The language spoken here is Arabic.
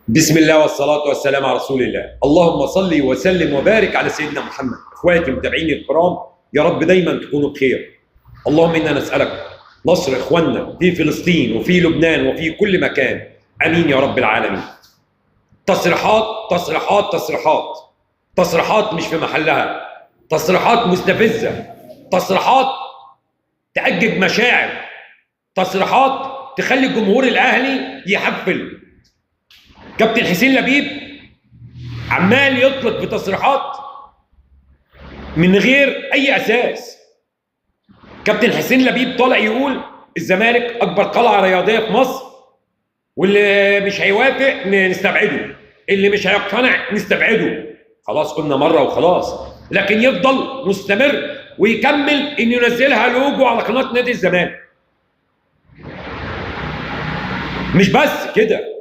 بسم الله والصلاة والسلام على رسول الله. اللهم صل وسلم وبارك على سيدنا محمد. اخواتي متابعيني الكرام، يا رب دايما تكونوا بخير. اللهم انا نسألك نصر اخواننا في فلسطين وفي لبنان وفي كل مكان، امين يا رب العالمين. تصريحات تصريحات تصريحات تصريحات مش في محلها، تصريحات مستفزة، تصريحات تأجج مشاعر، تصريحات تخلي الجمهور الاهلي يحفل. كابتن حسين لبيب عمال يطلق في تصريحات من غير اي اساس. كابتن حسين لبيب طالع يقول الزمالك اكبر قلعه رياضيه في مصر، واللي مش هيوافق نستبعده، اللي مش هيقتنع نستبعده. خلاص قلنا مره وخلاص، لكن يفضل مستمر ويكمل انه ينزلها لوجو على قناه نادي الزمالك. مش بس كده،